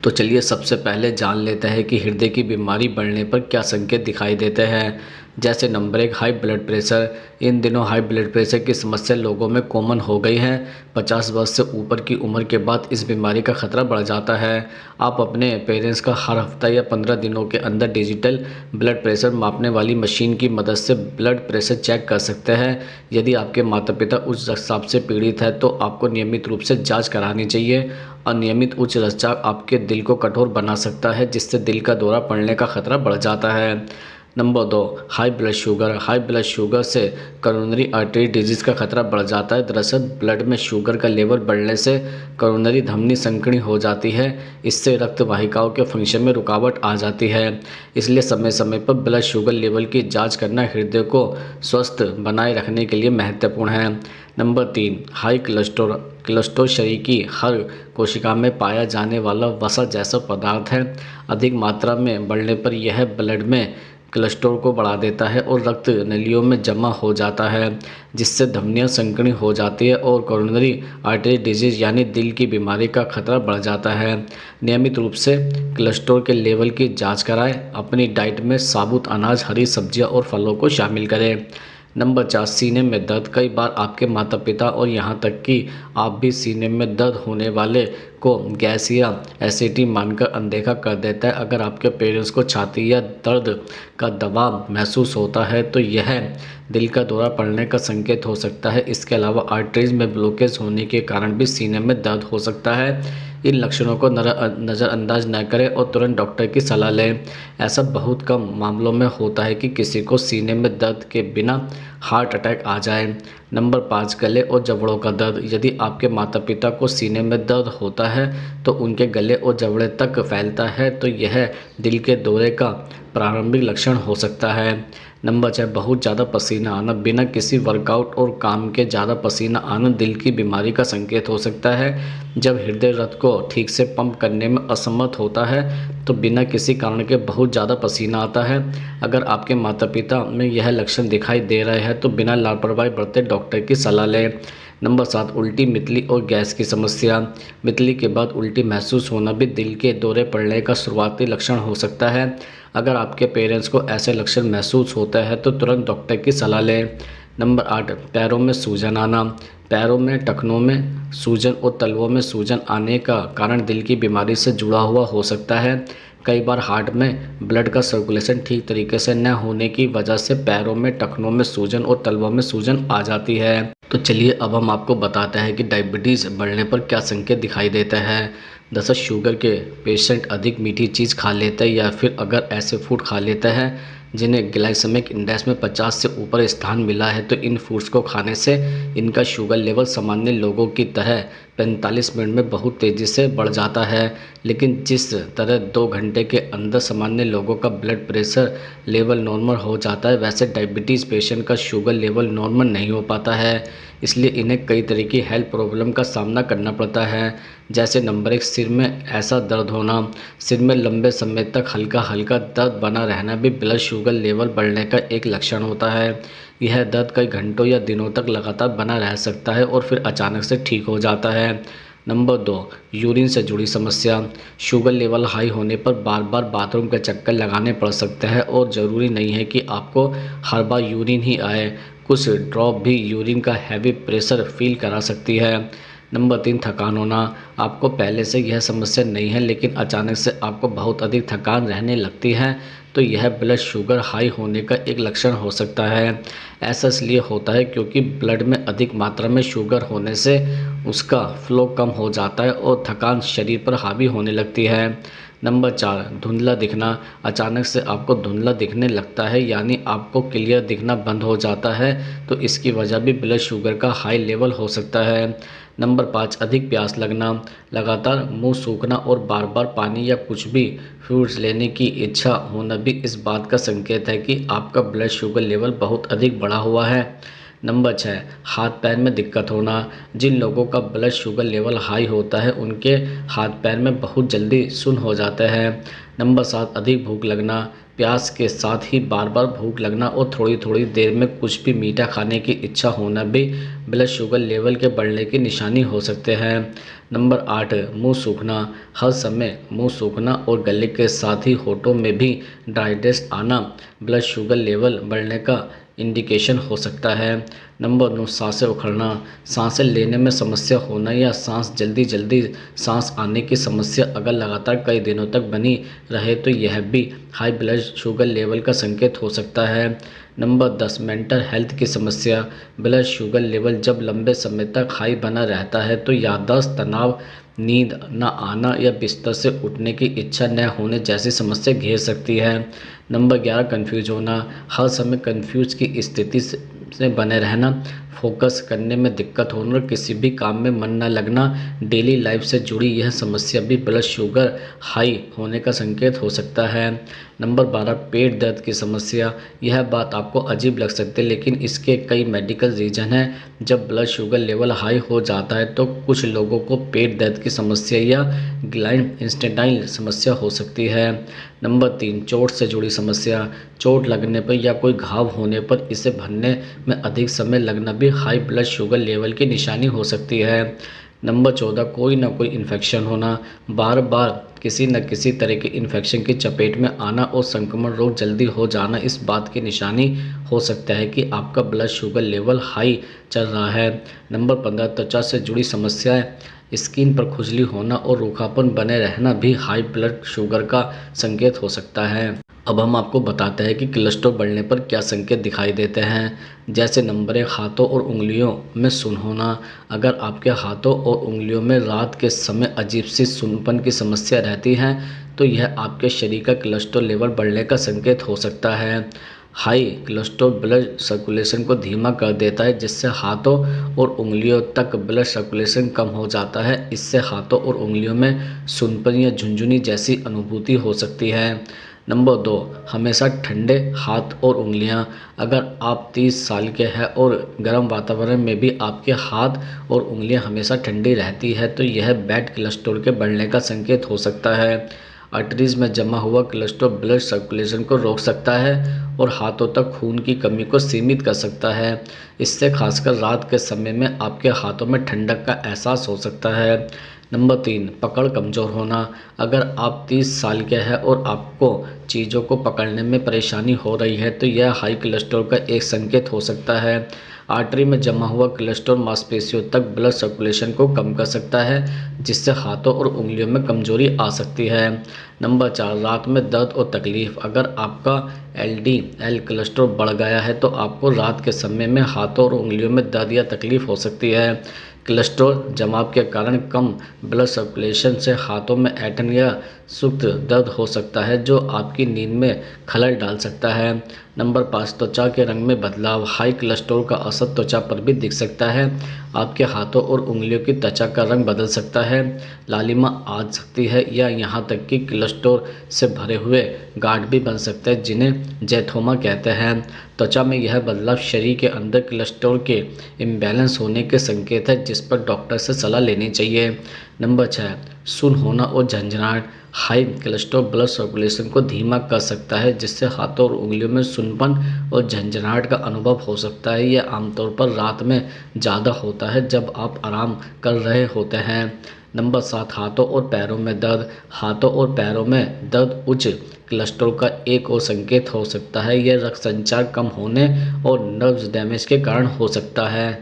तो चलिए सबसे पहले जान लेते हैं कि हृदय की बीमारी बढ़ने पर क्या संकेत दिखाई देते हैं। जैसे नंबर 1, हाई ब्लड प्रेशर। इन दिनों हाई ब्लड प्रेशर की समस्या लोगों में कॉमन हो गई है। 50 वर्ष से ऊपर की उम्र के बाद इस बीमारी का खतरा बढ़ जाता है। आप अपने पेरेंट्स का हर हफ्ता या 15 दिनों के अंदर डिजिटल ब्लड प्रेशर मापने वाली मशीन की मदद से ब्लड प्रेशर चेक कर सकते हैं। यदि आपके माता पिता उच्च रक्तचाप से पीड़ित है तो आपको नियमित रूप से जाँच करानी चाहिए। अनियमित उच्च रक्तचाप आपके दिल को कठोर बना सकता है, जिससे दिल का दौरा पड़ने का खतरा बढ़ जाता है। Number 2, high blood sugar. High blood sugar से करोनरी आर्टरी डिजीज़ का खतरा बढ़ जाता है। दरअसल ब्लड में शुगर का लेवल बढ़ने से करोनरी धमनी संकीर्ण हो जाती है। इससे रक्त वाहिकाओं के फंक्शन में रुकावट आ जाती है। इसलिए समय समय पर ब्लड शुगर लेवल की जांच करना हृदय को स्वस्थ बनाए रखने के लिए महत्वपूर्ण है। Number 3, high cholesterol. कोलेस्ट्रॉल शरीर की हर कोशिका में पाया जाने वाला वसा जैसा पदार्थ है। अधिक मात्रा में बढ़ने पर यह ब्लड में कोलेस्ट्रॉल को बढ़ा देता है और रक्त नलियों में जमा हो जाता है, जिससे धमनियां संकीर्ण हो जाती है और कोरोनरी आर्टरी डिजीज यानी दिल की बीमारी का खतरा बढ़ जाता है। नियमित रूप से कोलेस्ट्रॉल के लेवल की जांच कराएं। अपनी डाइट में साबुत अनाज, हरी सब्जियां और फलों को शामिल करें। नंबर 4, सीने में दर्द। कई बार आपके माता पिता और यहाँ तक कि आप भी सीने में दर्द होने वाले को गैस या एसिडिटी मानकर अनदेखा कर देता है। अगर आपके पेरेंट्स को छाती या दर्द का दबाव महसूस होता है तो यह दिल का दौरा पड़ने का संकेत हो सकता है। इसके अलावा आर्टरीज में ब्लॉकेज होने के कारण भी सीने में दर्द हो सकता है। इन लक्षणों को नज़रअंदाज न करें और तुरंत डॉक्टर की सलाह लें। ऐसा बहुत कम मामलों में होता है कि किसी को सीने में दर्द के बिना हार्ट अटैक आ जाए। नंबर 5, गले और जबड़ों का दर्द। यदि आपके माता पिता को सीने में दर्द होता है तो उनके गले और जबड़े तक फैलता है तो यह दिल के दौरे का प्रारंभिक लक्षण हो सकता है। नंबर 6, बहुत ज़्यादा पसीना आना। बिना किसी वर्कआउट और काम के ज़्यादा पसीना आना दिल की बीमारी का संकेत हो सकता है। जब हृदय रक्त को ठीक से पंप करने में असमर्थ होता है तो बिना किसी कारण के बहुत ज़्यादा पसीना आता है। अगर आपके माता पिता में यह लक्षण दिखाई दे रहे हैं तो बिना लापरवाही बरते डॉक्टर की सलाह लें। नंबर 7, उल्टी, मितली और गैस की समस्या। मितली के बाद उल्टी महसूस होना भी दिल के दौरे पड़ने का शुरुआती लक्षण हो सकता है। अगर आपके पेरेंट्स को ऐसे लक्षण महसूस होता है तो तुरंत डॉक्टर की सलाह लें। नंबर 8, पैरों में सूजन आना। पैरों में, टखनों में सूजन और तलवों में सूजन आने का कारण दिल की बीमारी से जुड़ा हुआ हो सकता है। कई बार हार्ट में ब्लड का सर्कुलेशन ठीक तरीके से न होने की वजह से पैरों में, टखनों में सूजन और तलवों में सूजन आ जाती है। तो चलिए अब हम आपको बताते हैं कि डायबिटीज़ बढ़ने पर क्या संकेत दिखाई देते हैं। दरअसल शुगर के पेशेंट अधिक मीठी चीज़ खा लेते हैं या फिर अगर ऐसे फूड खा लेते हैं जिन्हें ग्लाइसेमिक इंडेक्स में 50 से ऊपर स्थान मिला है तो इन फूड्स को खाने से इनका शुगर लेवल सामान्य लोगों की तरह 45 मिनट में बहुत तेज़ी से बढ़ जाता है। लेकिन जिस तरह 2 घंटे के अंदर सामान्य लोगों का ब्लड प्रेशर लेवल नॉर्मल हो जाता है, वैसे डायबिटीज़ पेशेंट का शुगर लेवल नॉर्मल नहीं हो पाता है। इसलिए इन्हें कई तरह की हेल्थ प्रॉब्लम का सामना करना पड़ता है। जैसे नंबर 1, सिर में ऐसा दर्द होना। सिर में लंबे समय तक हल्का हल्का दर्द बना रहना भी ब्लड शुगर लेवल बढ़ने का एक लक्षण होता है। यह दर्द कई घंटों या दिनों तक लगातार बना रह सकता है और फिर अचानक से ठीक हो जाता है। नंबर 2, यूरिन से जुड़ी समस्या। शुगर लेवल हाई होने पर बार बार बाथरूम के चक्कर लगाने पड़ सकते हैं और ज़रूरी नहीं है कि आपको हर बार यूरिन ही आए। कुछ ड्रॉप भी यूरिन का हैवी प्रेशर फील करा सकती है। नंबर 3, थकान होना। आपको पहले से यह समस्या नहीं है लेकिन अचानक से आपको बहुत अधिक थकान रहने लगती है तो यह ब्लड शुगर हाई होने का एक लक्षण हो सकता है। ऐसा इसलिए होता है क्योंकि ब्लड में अधिक मात्रा में शुगर होने से उसका फ्लो कम हो जाता है और थकान शरीर पर हावी होने लगती है। नंबर 4, धुंधला दिखना। अचानक से आपको धुंधला दिखने लगता है यानी आपको क्लियर दिखना बंद हो जाता है तो इसकी वजह भी ब्लड शुगर का हाई लेवल हो सकता है। नंबर 5, अधिक प्यास लगना। लगातार मुंह सूखना और बार बार पानी या कुछ भी फ्रूट्स लेने की इच्छा होना भी इस बात का संकेत है कि आपका ब्लड शुगर लेवल बहुत अधिक बढ़ा हुआ है। नंबर 6, हाथ पैर में दिक्कत होना। जिन लोगों का ब्लड शुगर लेवल हाई होता है उनके हाथ पैर में बहुत जल्दी सुन्न हो जाते हैं। नंबर 7, अधिक भूख लगना। प्यास के साथ ही बार बार भूख लगना और थोड़ी थोड़ी देर में कुछ भी मीठा खाने की इच्छा होना भी ब्लड शुगर लेवल के बढ़ने की निशानी हो सकते हैं। नंबर 8, मुंह सूखना। हर समय मुंह सूखना और गले के साथ ही होठों में भी ड्राइनेस आना ब्लड शुगर लेवल बढ़ने का इंडिकेशन हो सकता है। नंबर 9, सांसें उखड़ना। सांसें लेने में समस्या होना या जल्दी जल्दी सांस आने की समस्या अगर लगातार कई दिनों तक बनी रहे तो यह भी हाई ब्लड शुगर लेवल का संकेत हो सकता है। नंबर 10, मेंटल हेल्थ की समस्या। ब्लड शुगर लेवल जब लंबे समय तक हाई बना रहता है तो याददाश्त, तनाव, नींद न आना या बिस्तर से उठने की इच्छा न होने जैसी समस्या घेर सकती है। नंबर 11, कंफ्यूज होना। हर समय कंफ्यूज की स्थिति से बने रहना, फोकस करने में दिक्कत होना और किसी भी काम में मन न लगना, डेली लाइफ से जुड़ी यह समस्या भी ब्लड शुगर हाई होने का संकेत हो सकता है। नंबर 12, पेट दर्द की समस्या। यह बात आपको अजीब लग सकती है लेकिन इसके कई मेडिकल रीजन हैं। जब ब्लड शुगर लेवल हाई हो जाता है तो कुछ लोगों को पेट दर्द की समस्या या ग्लाइंड इंस्टेंटाइल समस्या हो सकती है। नंबर 3, चोट से जुड़ी समस्या। चोट लगने पर या कोई घाव होने पर इसे भरने में अधिक समय लगना भी हाई ब्लड शुगर लेवल की निशानी हो सकती है। नंबर 14, कोई ना कोई इन्फेक्शन होना। बार बार किसी न किसी तरह के इन्फेक्शन की चपेट में आना और संक्रमण रोग जल्दी हो जाना इस बात की निशानी हो सकता है कि आपका ब्लड शुगर लेवल हाई चल रहा है। नंबर 15, त्वचा से जुड़ी समस्याएं। स्किन पर खुजली होना और रूखापन बने रहना भी हाई ब्लड शुगर का संकेत हो सकता है। अब हम आपको बताते हैं कि कोलेस्ट्रॉल बढ़ने पर क्या संकेत दिखाई देते हैं। जैसे नंबर 1, हाथों और उंगलियों में सुन होना। अगर आपके हाथों और उंगलियों में रात के समय अजीब सी सुनपन की समस्या रहती है तो यह आपके शरीर का कोलेस्ट्रॉल लेवल बढ़ने का संकेत हो सकता है। हाई कोलेस्ट्रॉल ब्लड सर्कुलेशन को धीमा कर देता है जिससे हाथों और उंगलियों तक ब्लड सर्कुलेशन कम हो जाता है। इससे हाथों और उंगलियों में सूनपन या झुनझुनी जैसी अनुभूति हो सकती है। नंबर 2, हमेशा ठंडे हाथ और उंगलियां। अगर आप 30 साल के हैं और गर्म वातावरण में भी आपके हाथ और उंगलियां हमेशा ठंडी रहती है तो यह बैड कोलेस्ट्रॉल के बढ़ने का संकेत हो सकता है। आर्टरीज में जमा हुआ कोलेस्ट्रॉल ब्लड सर्कुलेशन को रोक सकता है और हाथों तक खून की कमी को सीमित कर सकता है। इससे खासकर रात के समय में आपके हाथों में ठंडक का एहसास हो सकता है। नंबर 3, पकड़ कमज़ोर होना। अगर आप 30 साल के हैं और आपको चीज़ों को पकड़ने में परेशानी हो रही है तो यह हाई कोलेस्ट्रॉल का एक संकेत हो सकता है। आर्टरी में जमा हुआ कोलेस्ट्रॉल मांसपेशियों तक ब्लड सर्कुलेशन को कम कर सकता है जिससे हाथों और उंगलियों में कमजोरी आ सकती है। नंबर 4, रात में दर्द और तकलीफ। अगर आपका एलडीएल कोलेस्ट्रॉल बढ़ गया है तो आपको रात के समय में हाथों और उंगलियों में दर्द या तकलीफ हो सकती है। कोलेस्ट्रॉल जमाव के कारण कम ब्लड सर्कुलेशन से हाथों में ऐंठन या सुस्त दर्द हो सकता है जो आपकी नींद में खलल डाल सकता है। नंबर 5, त्वचा के रंग में बदलाव। हाई कोलेस्ट्रॉल का असर त्वचा पर भी दिख सकता है। आपके हाथों और उंगलियों की त्वचा का रंग बदल सकता है, लालिमा आ सकती है या यहाँ तक कि कोलेस्ट्रॉल से भरे हुए गांठ भी बन सकते हैं जिन्हें जैथोमा कहते हैं। त्वचा में यह बदलाव शरीर के अंदर कोलेस्ट्रॉल के इम्बैलेंस होने के संकेत है जिस पर डॉक्टर से सलाह लेनी चाहिए। नंबर 6, सुन्न होना और झंझनाहट। हाई कोलेस्ट्रॉल ब्लड सर्कुलेशन को धीमा कर सकता है जिससे हाथों और उंगलियों में सुन्नपन और झंझनाहट का अनुभव हो सकता है। यह आमतौर पर रात में ज़्यादा होता है जब आप आराम कर रहे होते हैं। नंबर 7, हाथों और पैरों में दर्द। हाथों और पैरों में दर्द उच्च कोलेस्ट्रॉल का एक और संकेत हो सकता है। यह रक्त संचार कम होने और नर्व्स डैमेज के कारण हो सकता है।